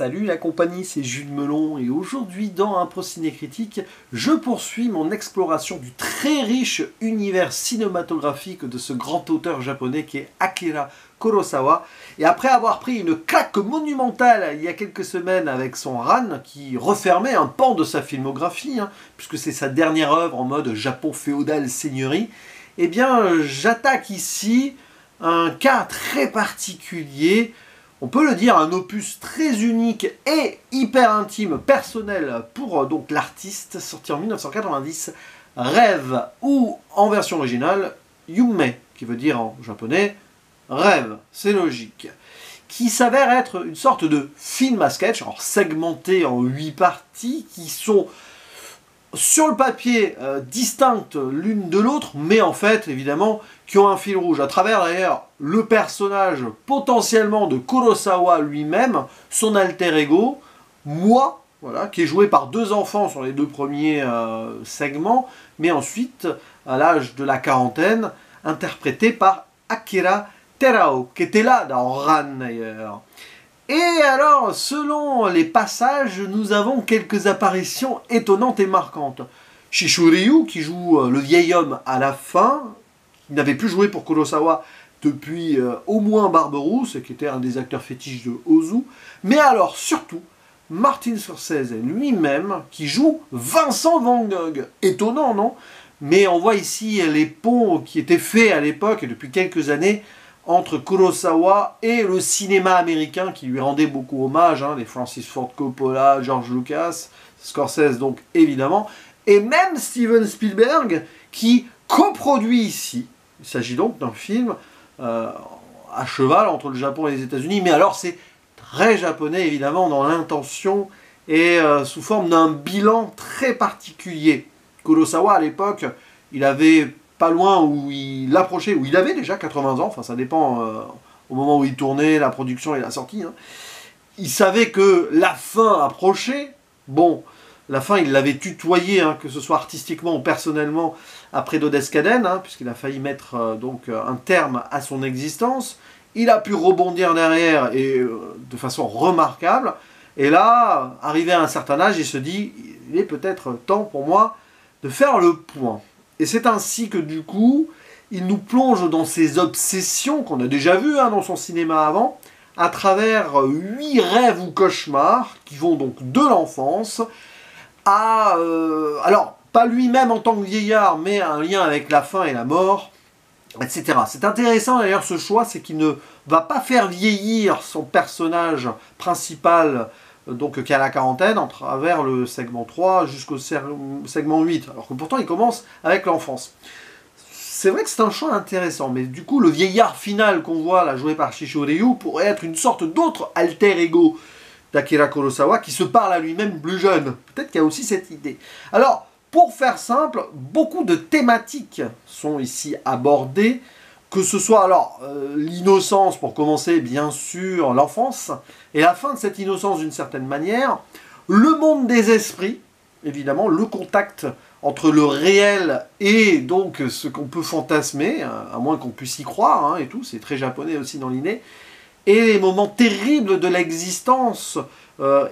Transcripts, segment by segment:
Salut la compagnie, c'est Jules Melon et aujourd'hui dans Impro Ciné Critique, je poursuis mon exploration du très riche univers cinématographique de ce grand auteur japonais qui est Akira Kurosawa. Et après avoir pris une claque monumentale il y a quelques semaines avec son Ran qui refermait un pan de sa filmographie, puisque c'est sa dernière œuvre en mode Japon féodal seigneurie, eh bien j'attaque ici un cas très particulier. On peut le dire, un opus très unique et hyper intime, personnel pour donc l'artiste, sorti en 1990, Rêve, ou en version originale, Yume, qui veut dire en japonais rêve, c'est logique, qui s'avère être une sorte de film à sketch, alors segmenté en 8 parties, qui sont sur le papier distinctes l'une de l'autre, mais en fait, évidemment, qui ont un fil rouge. À travers, d'ailleurs, le personnage potentiellement de Kurosawa lui-même, son alter ego, moi, voilà, qui est joué par 2 enfants sur les 2 premiers segments, mais ensuite, à l'âge de la quarantaine, interprété par Akira Terao, qui était là dans Ran d'ailleurs. Et alors, selon les passages, nous avons quelques apparitions étonnantes et marquantes. Shishu-Ryu, qui joue le vieil homme à la fin, qui n'avait plus joué pour Kurosawa depuis au moins Barberousse, qui était un des acteurs fétiches de Ozu. Mais alors, surtout, Martin Scorsese lui-même, qui joue Vincent Van Gogh. Étonnant, non? Mais on voit ici les ponts qui étaient faits à l'époque, et depuis quelques années, entre Kurosawa et le cinéma américain qui lui rendait beaucoup hommage, les Francis Ford Coppola, George Lucas, Scorsese donc évidemment, et même Steven Spielberg qui coproduit ici. Il s'agit donc d'un film à cheval entre le Japon et les États-Unis, mais alors c'est très japonais évidemment dans l'intention et sous forme d'un bilan très particulier. Kurosawa à l'époque, il avait pas loin où il approchait, où il avait déjà 80 ans, enfin ça dépend au moment où il tournait, la production et la sortie. Il savait que la fin approchait. Bon, la fin il l'avait tutoyé, que ce soit artistiquement ou personnellement, après Dodescaden, puisqu'il a failli mettre donc un terme à son existence. Il a pu rebondir derrière et de façon remarquable. Et là, arrivé à un certain âge, il se dit, il est peut-être temps pour moi de faire le point. Et c'est ainsi que du coup, il nous plonge dans ses obsessions, qu'on a déjà vues dans son cinéma avant, à travers 8 rêves ou cauchemars, qui vont donc de l'enfance à... alors, pas lui-même en tant que vieillard, mais un lien avec la fin et la mort, etc. C'est intéressant d'ailleurs ce choix, c'est qu'il ne va pas faire vieillir son personnage principal, donc qui a la quarantaine, à travers le segment 3 jusqu'au segment 8, alors que pourtant il commence avec l'enfance. C'est vrai que c'est un choix intéressant, mais du coup le vieillard final qu'on voit là joué par Shishu-Ryu pourrait être une sorte d'autre alter ego d'Akira Kurosawa qui se parle à lui-même plus jeune. Peut-être qu'il y a aussi cette idée. Alors, pour faire simple, beaucoup de thématiques sont ici abordées, que ce soit alors l'innocence pour commencer, bien sûr, l'enfance, et la fin de cette innocence d'une certaine manière, le monde des esprits, évidemment, le contact entre le réel et donc ce qu'on peut fantasmer, à moins qu'on puisse y croire, et tout, c'est très japonais aussi dans l'inné, et les moments terribles de l'existence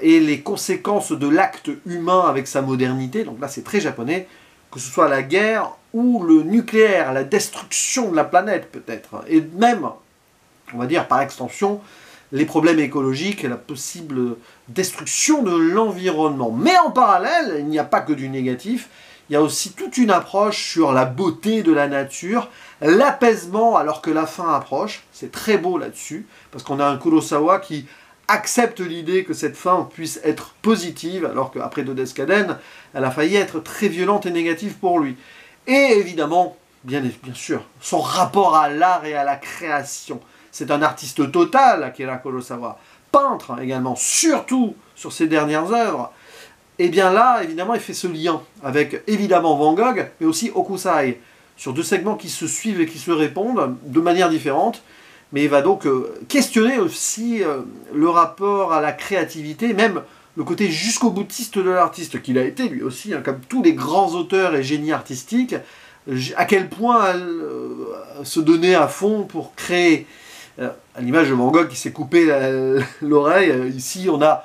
et les conséquences de l'acte humain avec sa modernité, donc là c'est très japonais, que ce soit la guerre ou le nucléaire, la destruction de la planète peut-être, et même, on va dire par extension, les problèmes écologiques et la possible destruction de l'environnement. Mais en parallèle, il n'y a pas que du négatif, il y a aussi toute une approche sur la beauté de la nature, l'apaisement alors que la fin approche, c'est très beau là-dessus, parce qu'on a un Kurosawa qui accepte l'idée que cette fin puisse être positive, alors qu'après Dodescaden, elle a failli être très violente et négative pour lui. Et évidemment, bien sûr, son rapport à l'art et à la création. C'est un artiste total, Akira Kurosawa. Peintre également, surtout sur ses dernières œuvres. Et bien là, évidemment, il fait ce lien avec, évidemment, Van Gogh, mais aussi Hokusai, sur 2 segments qui se suivent et qui se répondent de manière différente. Mais il va donc questionner aussi le rapport à la créativité, même le côté jusqu'au boutiste de l'artiste, qu'il a été lui aussi, comme tous les grands auteurs et génies artistiques, à quel point se donner à fond pour créer. À l'image de Van Gogh qui s'est coupé l'oreille, ici on a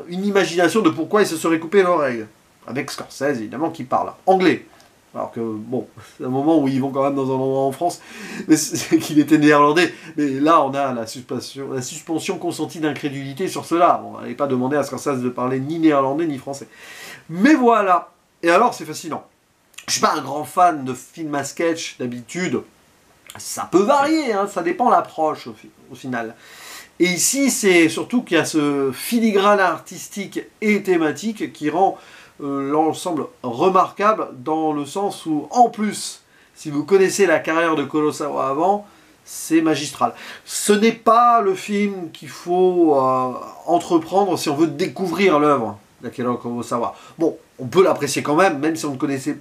une imagination de pourquoi il se serait coupé l'oreille. Avec Scorsese, évidemment, qui parle anglais. Alors que, bon, c'est un moment où ils vont quand même dans un endroit en France, mais qu'il était néerlandais. Mais là, on a la suspension consentie d'incrédulité sur cela. On n'allait pas demander à Scorsese de parler ni néerlandais ni français. Mais voilà. Et alors, c'est fascinant. Je suis pas un grand fan de films à sketch, d'habitude. Ça peut varier, hein, ça dépend de l'approche au final. Et ici, c'est surtout qu'il y a ce filigrane artistique et thématique qui rend l'ensemble remarquable, dans le sens où, en plus, si vous connaissez la carrière de Kurosawa avant, c'est magistral. Ce n'est pas le film qu'il faut entreprendre si on veut découvrir l'œuvre d'Akira Kurosawa. Bon, on peut l'apprécier quand même si on ne connaissait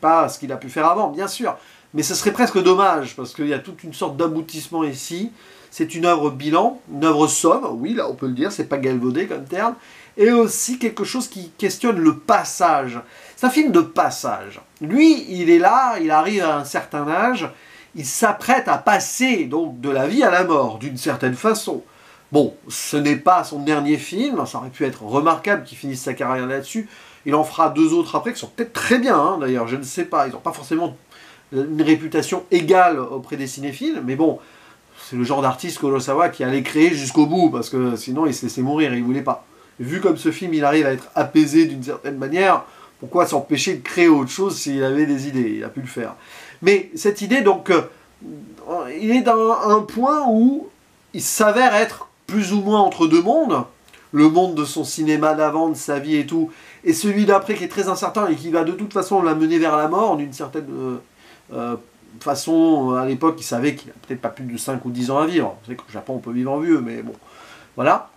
pas ce qu'il a pu faire avant, bien sûr. Mais ce serait presque dommage, parce qu'il y a toute une sorte d'aboutissement ici. C'est une œuvre bilan, une œuvre somme, oui, là on peut le dire, c'est pas galvaudé comme terme, et aussi quelque chose qui questionne le passage. C'est un film de passage. Lui, il est là, il arrive à un certain âge, il s'apprête à passer donc de la vie à la mort, d'une certaine façon. Bon, ce n'est pas son dernier film, ça aurait pu être remarquable qu'il finisse sa carrière là-dessus. Il en fera 2 autres après, qui sont peut-être très bien, hein, d'ailleurs, je ne sais pas, ils n'ont pas forcément une réputation égale auprès des cinéphiles, mais bon, c'est le genre d'artiste Kurosawa qui allait créer jusqu'au bout, parce que sinon il se laissait mourir, il ne voulait pas. Vu comme ce film, il arrive à être apaisé d'une certaine manière, pourquoi s'empêcher de créer autre chose s'il avait des idées? Il a pu le faire. Mais cette idée, donc, il est dans un point où il s'avère être plus ou moins entre deux mondes, le monde de son cinéma d'avant, de sa vie et tout, et celui d'après qui est très incertain et qui va de toute façon l'amener vers la mort d'une certaine façon. À l'époque, il savait qu'il n'a peut-être pas plus de 5 ou 10 ans à vivre. Vous savez qu'au Japon, on peut vivre en vieux, mais bon, voilà.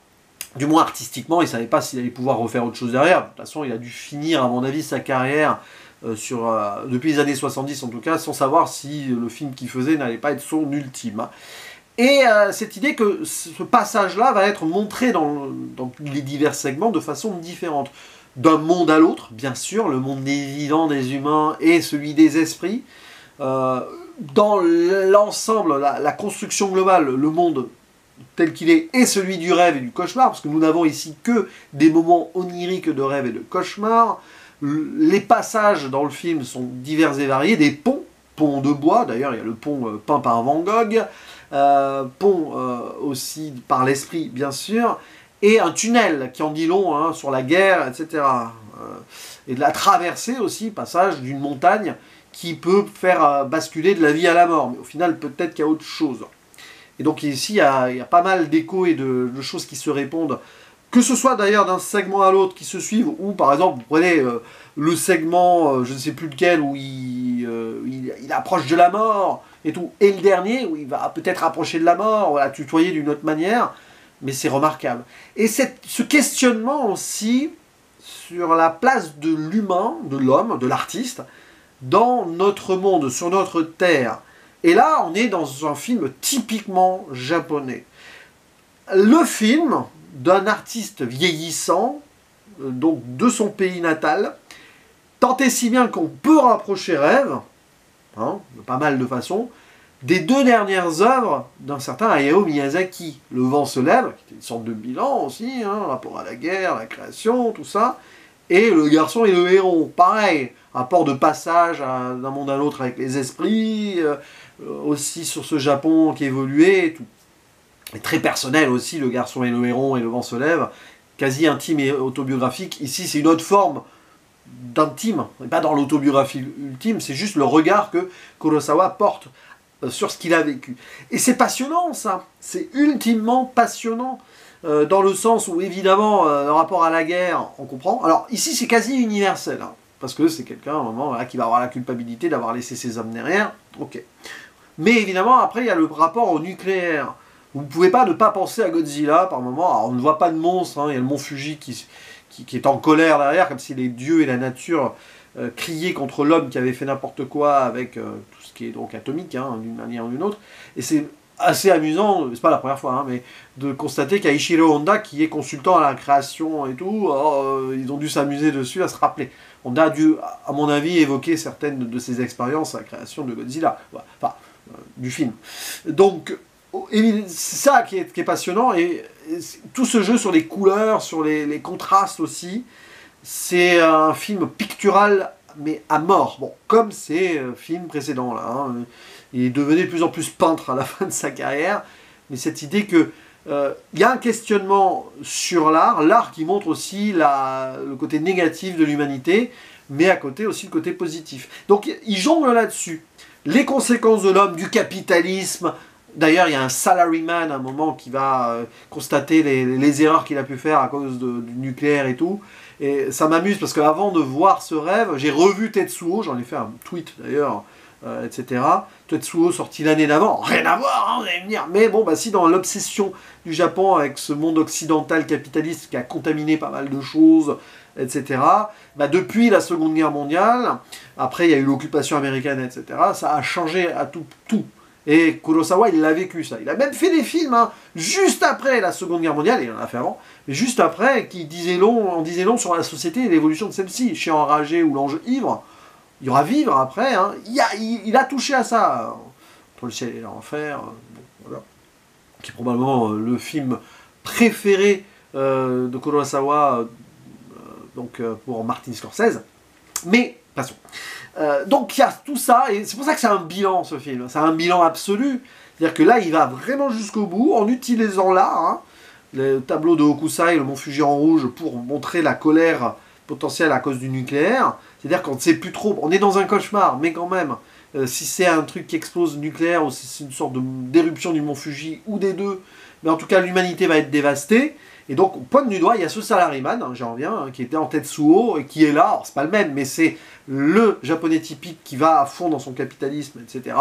Du moins artistiquement, il ne savait pas s'il allait pouvoir refaire autre chose derrière. De toute façon, il a dû finir, à mon avis, sa carrière depuis les années 70 en tout cas, sans savoir si le film qu'il faisait n'allait pas être son ultime. Et cette idée que ce passage-là va être montré dans les divers segments de façon différente. D'un monde à l'autre, bien sûr, le monde des vivants, des humains et celui des esprits. Dans l'ensemble, la construction globale, le monde tel qu'il est, et celui du rêve et du cauchemar, parce que nous n'avons ici que des moments oniriques de rêve et de cauchemar. Les passages dans le film sont divers et variés, des ponts de bois, d'ailleurs il y a le pont peint par Van Gogh, pont aussi par l'esprit bien sûr, et un tunnel qui en dit long hein, sur la guerre, etc. Et de la traversée aussi, passage d'une montagne qui peut faire basculer de la vie à la mort, mais au final peut-être qu'il y a autre chose. Et donc ici, il y a pas mal d'échos et de choses qui se répondent, que ce soit d'ailleurs d'un segment à l'autre qui se suivent, ou par exemple, vous prenez le segment, je ne sais plus lequel, où il approche de la mort, et tout, et le dernier, où il va peut-être approcher de la mort, voilà, tutoyer d'une autre manière, mais c'est remarquable. Et ce questionnement aussi sur la place de l'humain, de l'homme, de l'artiste, dans notre monde, sur notre terre. Et là, on est dans un film typiquement japonais. Le film d'un artiste vieillissant, donc de son pays natal, tant et si bien qu'on peut rapprocher Rêve, hein, de pas mal de façons, des 2 dernières œuvres d'un certain Hayao Miyazaki. Le vent se lève, qui était une sorte de bilan aussi, hein, rapport à la guerre, la création, tout ça, et Le garçon et le héron, pareil, rapport de passage d'un monde à l'autre avec les esprits, aussi sur ce Japon qui évoluait, et tout. Et très personnel aussi, Le garçon et le héron et Le vent se lève, quasi intime et autobiographique. Ici, c'est une autre forme d'intime, pas dans l'autobiographie ultime, c'est juste le regard que Kurosawa porte sur ce qu'il a vécu. Et c'est passionnant, ça. C'est ultimement passionnant, dans le sens où, évidemment, le rapport à la guerre, on comprend. Alors, ici, c'est quasi universel, hein, parce que c'est quelqu'un, à un moment, là, qui va avoir la culpabilité d'avoir laissé ses hommes derrière. Ok. Mais évidemment, après, il y a le rapport au nucléaire. Vous ne pouvez pas ne pas penser à Godzilla, par moment. Alors, on ne voit pas de monstre, hein. Il y a le mont Fuji qui est en colère derrière, comme si les dieux et la nature criaient contre l'homme qui avait fait n'importe quoi avec tout ce qui est donc atomique, hein, d'une manière ou d'une autre. Et c'est assez amusant, c'est pas la première fois, hein, mais de constater qu'il y a Ishiro Honda qui est consultant à la création et tout, ils ont dû s'amuser dessus, à se rappeler. Honda a dû, à mon avis, évoquer certaines de ses expériences à la création de Godzilla, enfin, du film. Donc, c'est ça qui est passionnant, et tout ce jeu sur les couleurs, sur les contrastes aussi, c'est un film pictural, mais à mort. Bon, comme ces films précédents, là. Hein. Il devenait de plus en plus peintre à la fin de sa carrière, mais cette idée que y a un questionnement sur l'art qui montre aussi le côté négatif de l'humanité, mais à côté aussi le côté positif. Donc il jongle là-dessus. Les conséquences de l'homme, du capitalisme. D'ailleurs, il y a un salaryman à un moment qui va constater les erreurs qu'il a pu faire à cause du nucléaire et tout. Et ça m'amuse parce qu'avant de voir ce rêve, j'ai revu Tetsuo, j'en ai fait un tweet d'ailleurs, etc. Tetsuo sorti l'année d'avant, rien à voir, hein, vous allez me dire. Mais bon, bah si dans l'obsession du Japon avec ce monde occidental capitaliste qui a contaminé pas mal de choses, etc. Bah depuis la Seconde Guerre mondiale, après il y a eu l'occupation américaine, etc. Ça a changé à tout. Et Kurosawa, il l'a vécu ça. Il a même fait des films, hein, juste après la Seconde Guerre mondiale, il en a fait avant, mais juste après, qui disaient long sur la société et l'évolution de celle-ci. Chien enragé ou l'ange ivre, il y aura Vivre après, hein. Il a touché à ça. Entre le ciel et l'enfer, bon, voilà. Qui est probablement le film préféré de Kurosawa, pour Martin Scorsese. Mais, passons. Donc il y a tout ça, et c'est pour ça que c'est un bilan ce film, c'est un bilan absolu, c'est-à-dire que là il va vraiment jusqu'au bout, en utilisant l'art, hein, le tableau de Hokusai, le mont Fuji en rouge, pour montrer la colère potentielle à cause du nucléaire, c'est-à-dire qu'on ne sait plus trop, on est dans un cauchemar, mais quand même, si c'est un truc qui explose nucléaire, ou si c'est une sorte d'éruption du mont Fuji, ou des deux, mais en tout cas l'humanité va être dévastée. Et donc, au point du doigt, il y a ce salaryman, hein, j'en reviens, hein, qui était en Tetsuo, et qui est là, alors c'est pas le même, mais c'est le japonais typique qui va à fond dans son capitalisme, etc.,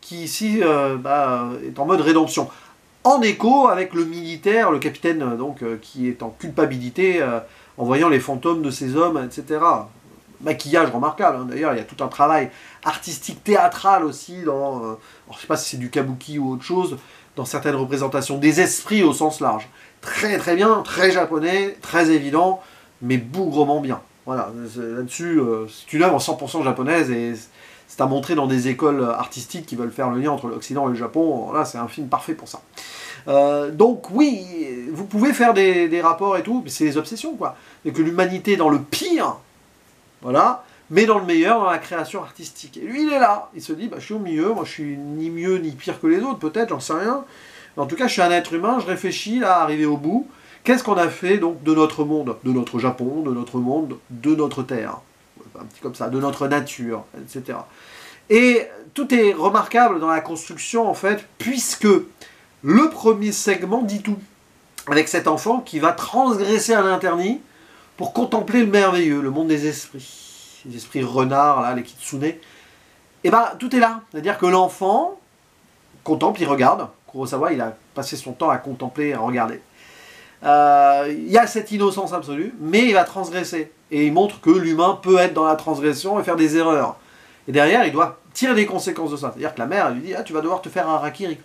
qui ici est en mode rédemption. En écho avec le militaire, le capitaine, qui est en culpabilité, en voyant les fantômes de ces hommes, etc. Maquillage remarquable, hein, d'ailleurs, il y a tout un travail artistique, théâtral aussi, alors, je ne sais pas si c'est du kabuki ou autre chose, dans certaines représentations, des esprits au sens large. Très très bien, très japonais, très évident, mais bougrement bien. Voilà, là-dessus, c'est une œuvre 100% japonaise, et c'est à montrer dans des écoles artistiques qui veulent faire le lien entre l'Occident et le Japon. Là, c'est un film parfait pour ça. Donc oui, vous pouvez faire des rapports et tout, mais c'est les obsessions, quoi. Et que l'humanité est dans le pire, voilà, mais dans le meilleur, dans la création artistique. Et lui, il est là, il se dit, bah, je suis au milieu, moi je suis ni mieux ni pire que les autres, peut-être, j'en sais rien. En tout cas, je suis un être humain, je réfléchis, là, à arriver au bout. Qu'est-ce qu'on a fait, donc, de notre monde, de notre Japon, de notre monde, de notre Terre, un petit comme ça, de notre nature, etc. Et tout est remarquable dans la construction, en fait, puisque le premier segment dit tout. Avec cet enfant qui va transgresser un interdit pour contempler le merveilleux, le monde des esprits. Les esprits renards, là, les kitsune. Et bien, tout est là. C'est-à-dire que l'enfant contemple, il regarde. Kurosawa, il a passé son temps à contempler et à regarder. Il y a cette innocence absolue, mais il va transgresser. Et il montre que l'humain peut être dans la transgression et faire des erreurs. Et derrière, il doit tirer des conséquences de ça. C'est-à-dire que la mère, elle lui dit, ah, tu vas devoir te faire un harakiri.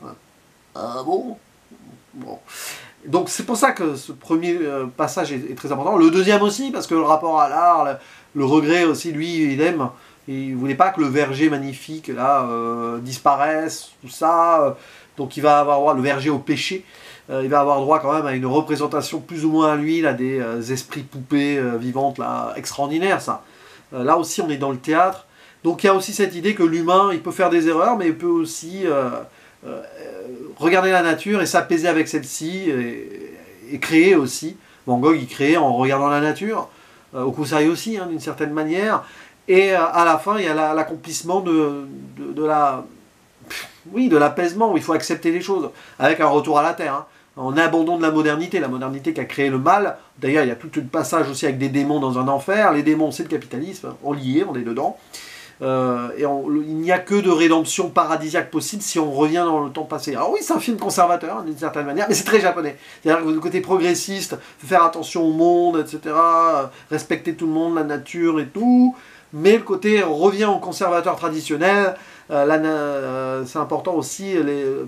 Ah bon. Donc c'est pour ça que ce premier passage est très important. Le deuxième aussi, parce que le rapport à l'art, le regret aussi, lui, il aime. Il ne voulait pas que le verger magnifique, là, disparaisse, tout ça. Donc il va avoir droit, le verger au péché, il va avoir droit quand même à une représentation plus ou moins à lui, là, des esprits poupées vivantes, là, extraordinaires, ça. Là aussi, on est dans le théâtre. Donc il y a aussi cette idée que l'humain, il peut faire des erreurs, mais il peut aussi regarder la nature et s'apaiser avec celle-ci, et créer aussi. Van Gogh, il créait en regardant la nature. Hokusai aussi, hein, d'une certaine manière. Et à la fin, il y a l'accomplissement de l'apaisement, où il faut accepter les choses, avec un retour à la terre, hein, en abandon de la modernité qui a créé le mal. D'ailleurs, il y a tout un passage aussi avec des démons dans un enfer. Les démons, c'est le capitalisme, on y est, on est dedans. Il n'y a que de rédemption paradisiaque possible si on revient dans le temps passé. Alors oui, c'est un film conservateur, d'une certaine manière, mais c'est très japonais. C'est-à-dire que le côté progressiste, faire attention au monde, etc., respecter tout le monde, la nature et tout, mais le côté revient au conservateur traditionnel. C'est important aussi,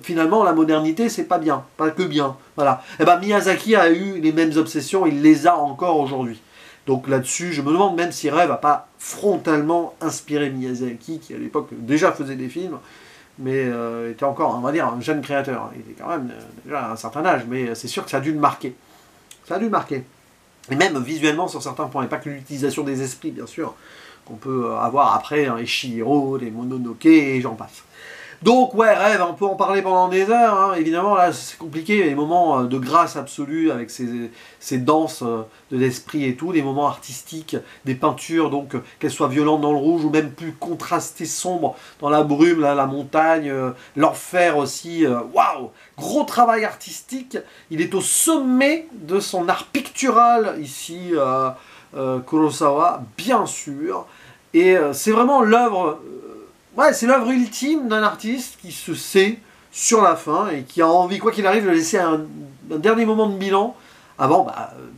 finalement la modernité c'est pas bien, pas que bien, voilà. Et ben Miyazaki a eu les mêmes obsessions, il les a encore aujourd'hui. Donc là-dessus, je me demande même si Rêve n'a pas frontalement inspiré Miyazaki, qui à l'époque déjà faisait des films, mais était encore, on va dire, un jeune créateur. Il est quand même déjà à un certain âge, mais c'est sûr que ça a dû le marquer. Ça a dû le marquer. Et même visuellement sur certains points, et pas que l'utilisation des esprits, bien sûr, qu'on peut avoir après, hein, les Chihiro, les Mononoke, et j'en passe. Donc ouais, rêve, on peut en parler pendant des heures, hein. Évidemment là c'est compliqué, les moments de grâce absolue avec ces danses de l'esprit et tout, des moments artistiques, des peintures, donc qu'elles soient violentes dans le rouge ou même plus contrastées, sombres dans la brume, là, la montagne, l'enfer aussi, waouh, gros travail artistique, il est au sommet de son art pictural ici, Kurosawa, bien sûr, et c'est vraiment l'œuvre... Ouais, c'est l'œuvre ultime d'un artiste qui se sait sur la fin et qui a envie, quoi qu'il arrive, de laisser un dernier moment de bilan avant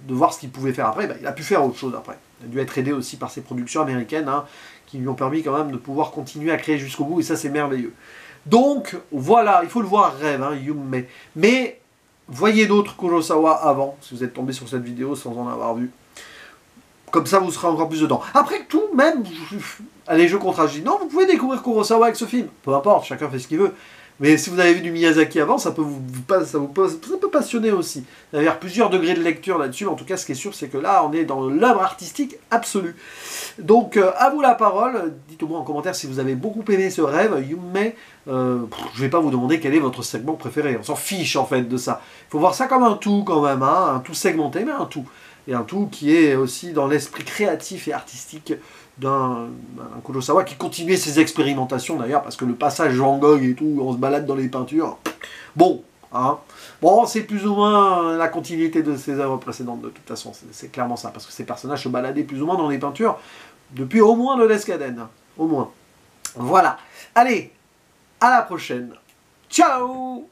de voir ce qu'il pouvait faire après. Il a pu faire autre chose après. Il a dû être aidé aussi par ses productions américaines, hein, qui lui ont permis quand même de pouvoir continuer à créer jusqu'au bout, et ça c'est merveilleux. Donc voilà, il faut le voir rêve, hein, Yume. Mais voyez d'autres Kurosawa avant, si vous êtes tombé sur cette vidéo sans en avoir vu. Comme ça, vous serez encore plus dedans. Après tout, même, allez, je contraste. Non, vous pouvez découvrir Kurosawa avec ce film. Peu importe, chacun fait ce qu'il veut. Mais si vous avez vu du Miyazaki avant, ça peut passionner aussi. Il y a plusieurs degrés de lecture là-dessus. En tout cas, ce qui est sûr, c'est que là, on est dans l'œuvre artistique absolue. Donc, à vous la parole. Dites-moi en commentaire si vous avez beaucoup aimé ce rêve. Yume, je ne vais pas vous demander quel est votre segment préféré. On s'en fiche, en fait, de ça. Il faut voir ça comme un tout, quand même. Hein, un tout segmenté, mais un tout. Et un tout qui est aussi dans l'esprit créatif et artistique d'un Kurosawa qui continuait ses expérimentations d'ailleurs, parce que le passage Van Gogh et tout, on se balade dans les peintures, bon, hein, bon, c'est plus ou moins la continuité de ses œuvres précédentes de toute façon, c'est clairement ça, parce que ces personnages se baladaient plus ou moins dans les peintures depuis au moins le Lescaden, au moins. Voilà, allez, à la prochaine, ciao.